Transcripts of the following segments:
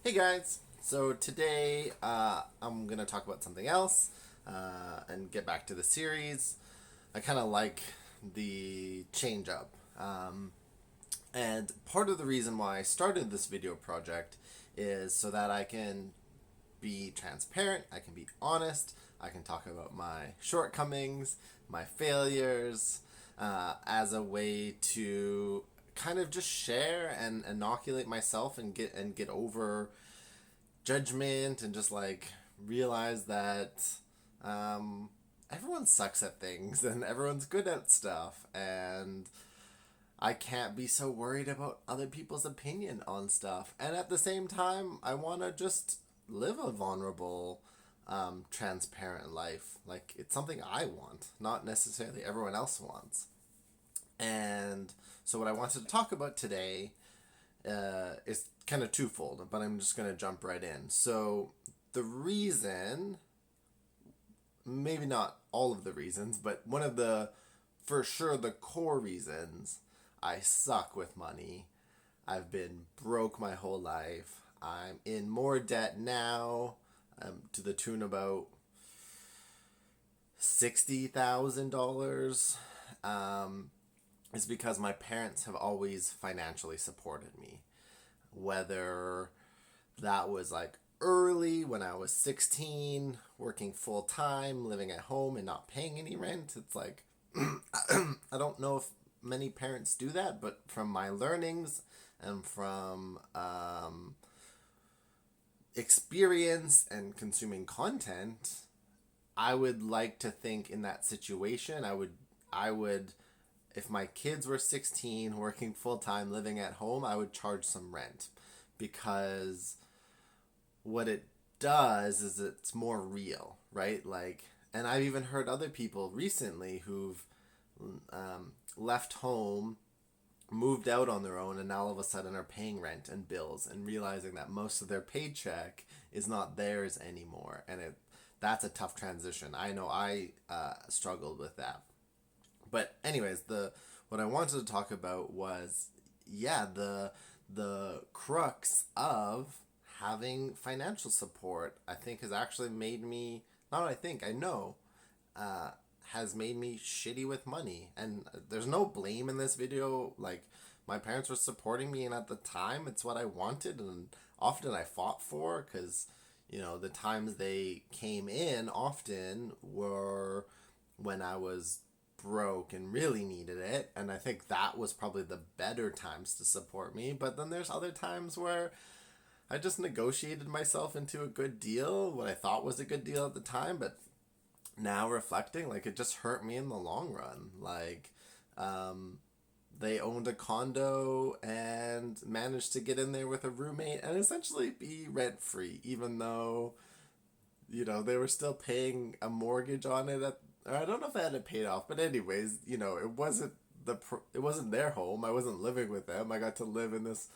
Hey guys! So today I'm going to talk about something else and get back to the series. I kind of like the change up. And part of the reason why I started this video project is so that I can be transparent, I can be honest, I can talk about my shortcomings, my failures, as a way to kind of just share and inoculate myself and get over judgment and just like realize that um, everyone sucks at things and everyone's good at stuff, and I can't be so worried about other people's opinion on stuff. And at the same time, I want to just live a vulnerable, transparent life. Like, it's something I want, not necessarily everyone else wants. And so, what I wanted to talk about today is kind of twofold, but I'm just going to jump right in. So, the reason, maybe not all of the reasons, but one of the, for sure, the core reasons I suck with money. I've been broke my whole life. I'm in more debt now, to the tune about $60,000. Is because my parents have always financially supported me. Whether that was like early when I was 16, working full time, living at home and not paying any rent. It's like, I don't know if many parents do that, but from my learnings and from experience and consuming content, I would like to think in that situation, I would, if my kids were 16, working full time, living at home, I would charge some rent, because what it does is it's more real, right? Like, and I've even heard other people recently who've left home, moved out on their own, and now all of a sudden are paying rent and bills and realizing that most of their paycheck is not theirs anymore. And that's a tough transition. I know I struggled with that. But anyways, the what I wanted to talk about was, yeah, the crux of having financial support, I think, has actually made me, not I think, I know, uh, has made me shitty with money. And there's no blame in this video. Like, my parents were supporting me, and at the time, it's what I wanted, and often I fought for, because, the times they came in often were when I was broke and really needed it, and I think that was probably the better times to support me. But then there's other times where I just negotiated myself into a good deal, what I thought was a good deal at the time, but now reflecting, like, it just hurt me in the long run. Like, um, they owned a condo and managed to get in there with a roommate and essentially be rent free, even though, they were still paying a mortgage on it. Or I don't know if I had it paid off, but anyways, it wasn't their home. I wasn't living with them. I got to live in this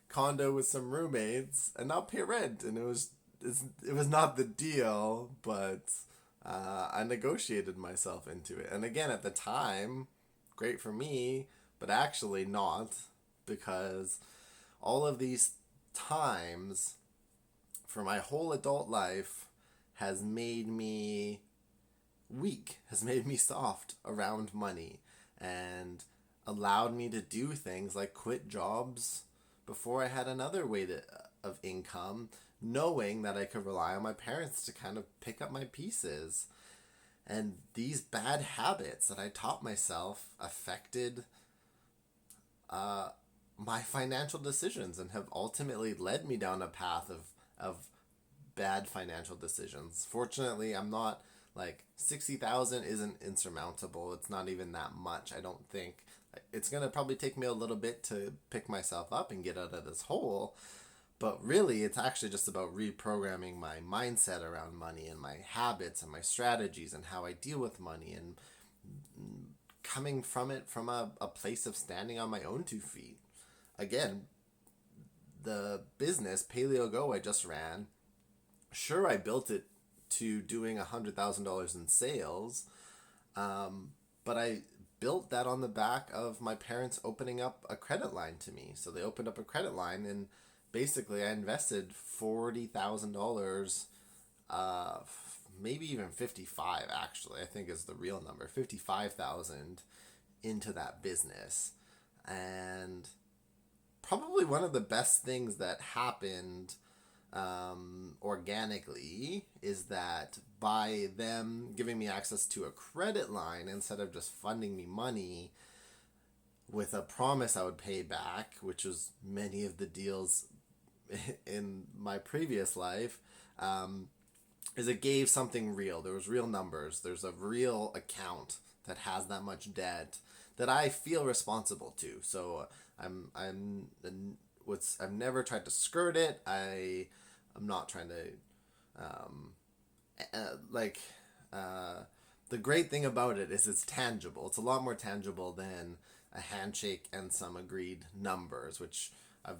condo with some roommates and not pay rent, and it was not the deal, but I negotiated myself into it. And again, at the time, great for me, but actually not, because all of these times for my whole adult life has made me weak, has made me soft around money, and allowed me to do things like quit jobs before I had another of income, knowing that I could rely on my parents to kind of pick up my pieces. And these bad habits that I taught myself affected uh, my financial decisions and have ultimately led me down a path of bad financial decisions. Fortunately, I'm not, like, 60,000 isn't insurmountable. It's not even that much, I don't think. It's going to probably take me a little bit to pick myself up and get out of this hole. But really, it's actually just about reprogramming my mindset around money and my habits and my strategies and how I deal with money, and coming from it from a place of standing on my own 2 feet. Again, the business, Paleo Go, I just ran, sure, I built it to doing $100,000 in sales, but I built that on the back of my parents opening up a credit line to me. So they opened up a credit line, and basically I invested $40,000, uh, maybe even 55 actually, I think is the real number, 55,000 into that business. And probably one of the best things that happened organically is that by them giving me access to a credit line instead of just funding me money with a promise I would pay back, which was many of the deals in my previous life, is it gave something real. There was real numbers. There's a real account that has that much debt that I feel responsible to. So I've never tried to skirt it. I'm not trying to like the great thing about it is it's tangible. It's a lot more tangible than a handshake and some agreed numbers, which I've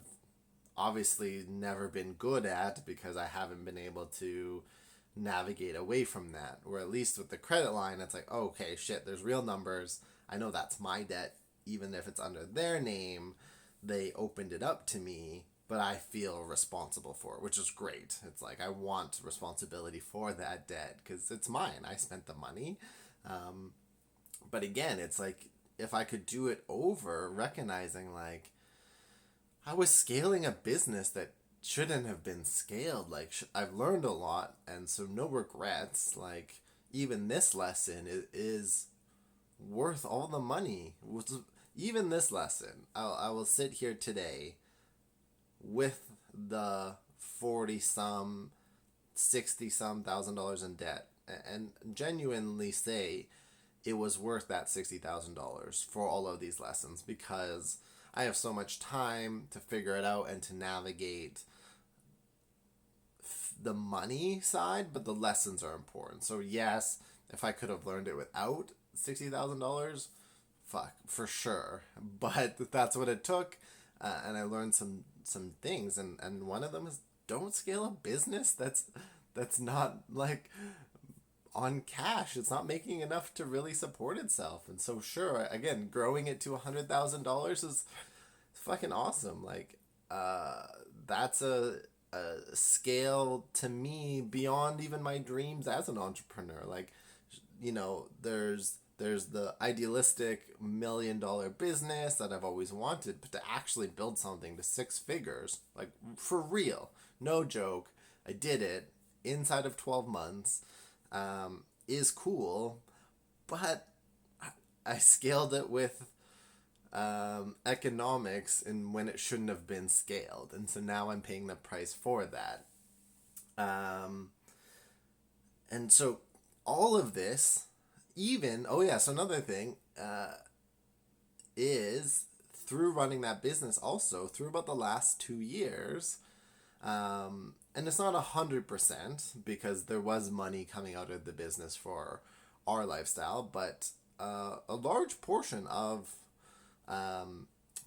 obviously never been good at because I haven't been able to navigate away from that. Or at least with the credit line, it's like, oh, okay, shit, there's real numbers. I know that's my debt, even if it's under their name. They opened it up to me, but I feel responsible for it, which is great. It's like I want responsibility for that debt because it's mine. I spent the money. But again, it's like if I could do it over, recognizing like I was scaling a business that shouldn't have been scaled. Like I've learned a lot, and so no regrets. Like even this lesson is worth all the money. Even this lesson, I will sit here today with the 40 some, 60 some $1,000 in debt and genuinely say it was worth that $60,000 for all of these lessons because I have so much time to figure it out and to navigate the money side, but the lessons are important. So yes, if I could have learned it without $60,000, fuck, for sure. But that's what it took, and I learned some things, and one of them is don't scale a business that's not like on cash. It's not making enough to really support itself. And so sure, again, growing it to $100,000 is fucking awesome. Like that's a scale to me beyond even my dreams as an entrepreneur. Like, you know, there's the idealistic $1 million business that I've always wanted, but to actually build something to 6 figures, like for real, no joke, I did it inside of 12 months, is cool, but I scaled it with economics and when it shouldn't have been scaled, and so now I'm paying the price for that. And so all of this, even oh yeah, so another thing is through running that business, also through about the last 2 years, and it's not 100% because there was money coming out of the business for our lifestyle, but a large portion of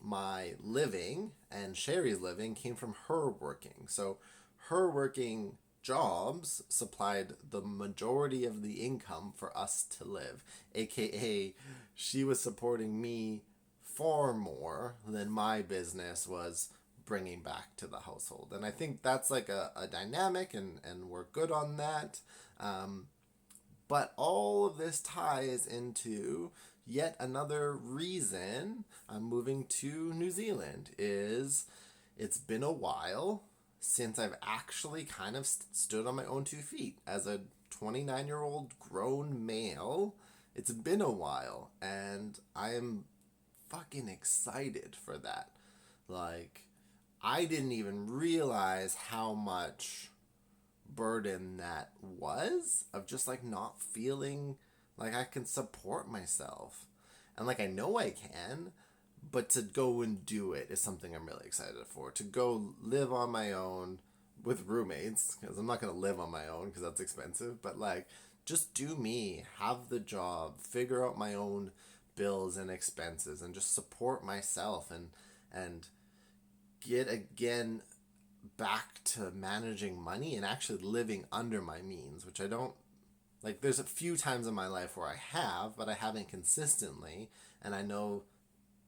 my living and Sherry's living came from her working. So her working jobs supplied the majority of the income for us to live, aka she was supporting me far more than my business was bringing back to the household. And I think that's like a dynamic, and we're good on that. But all of this ties into yet another reason I'm moving to New Zealand. Is it's been a while since I've actually kind of stood on my own 2 feet as a 29-year-old grown male. It's been a while, and I am fucking excited for that. Like, I didn't even realize how much burden that was of just like not feeling like I can support myself. And like I know I can, but to go and do it is something I'm really excited for. To go live on my own with roommates, because I'm not going to live on my own because that's expensive, but like just do me, have the job, figure out my own bills and expenses, and just support myself and get again back to managing money and actually living under my means, which I don't like. There's a few times in my life where I have, but I haven't consistently. And I know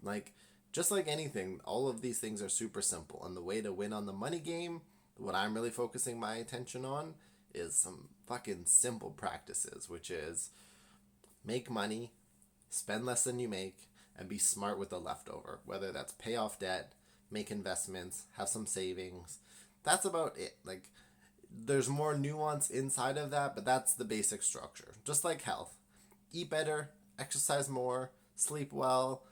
like just like anything, all of these things are super simple. And the way to win on the money game, what I'm really focusing my attention on, is some fucking simple practices, which is make money, spend less than you make, and be smart with the leftover. Whether that's pay off debt, make investments, have some savings. That's about it. Like, there's more nuance inside of that, but that's the basic structure. Just like health. Eat better, exercise more, sleep well,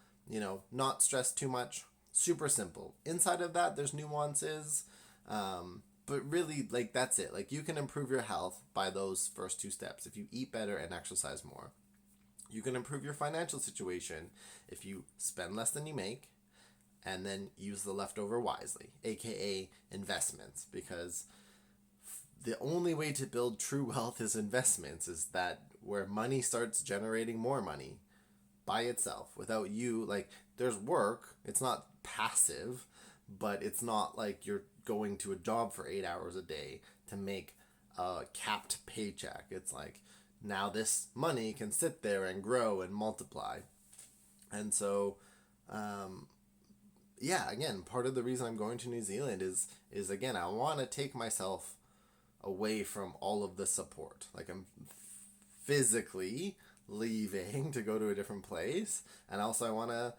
not stress too much. Super simple. Inside of that, there's nuances. But really, like, that's it. Like, you can improve your health by those first two steps if you eat better and exercise more. You can improve your financial situation if you spend less than you make and then use the leftover wisely, aka investments, because the only way to build true wealth is investments, is that where money starts generating more money by itself without you. Like, there's work, it's not passive, but it's not like you're going to a job for 8 hours a day to make a capped paycheck. It's like, now this money can sit there and grow and multiply. And so again, part of the reason I'm going to New Zealand is again, I want to take myself away from all of the support. Like, I'm physically leaving to go to a different place, and also I want to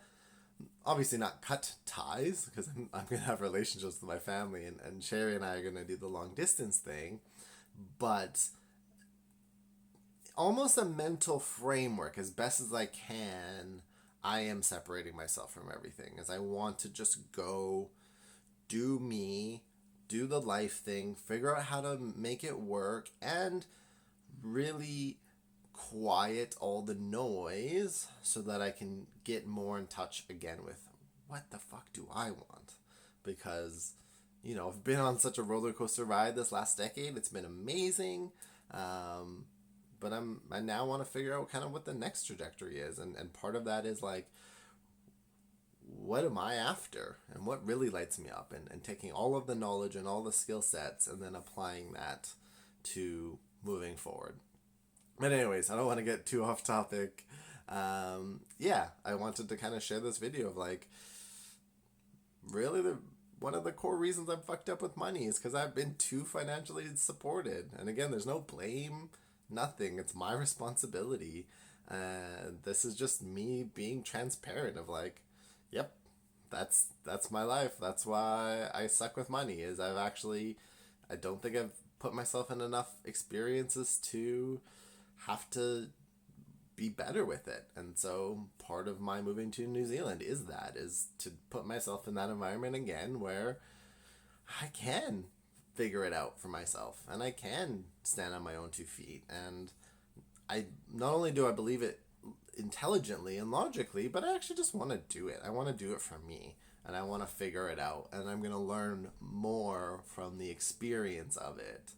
obviously not cut ties, because I'm going to have relationships with my family, and Sherry and I are going to do the long distance thing, but almost a mental framework, as best as I can, I am separating myself from everything, as I want to just go do me, do the life thing, figure out how to make it work, and really quiet all the noise so that I can get more in touch again with what the fuck do I want. Because, I've been on such a roller coaster ride this last decade. It's been amazing. But I now want to figure out kind of what the next trajectory is. And part of that is like, what am I after? And what really lights me up? And taking all of the knowledge and all the skill sets and then applying that to moving forward. But anyways, I don't want to get too off topic. I wanted to kind of share this video of like, really one of the core reasons I'm fucked up with money is because I've been too financially supported. And again, there's no blame, nothing. It's my responsibility. And this is just me being transparent of like, yep, that's my life. That's why I suck with money, is I don't think I've put myself in enough experiences to have to be better with it. And so part of my moving to New Zealand is to put myself in that environment again where I can figure it out for myself and I can stand on my own 2 feet. And I not only do I believe it intelligently and logically, but I actually just want to do it. I want to do it for me, and I want to figure it out, and I'm going to learn more from the experience of it.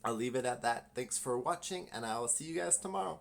I'll leave it at that. Thanks for watching, and I will see you guys tomorrow.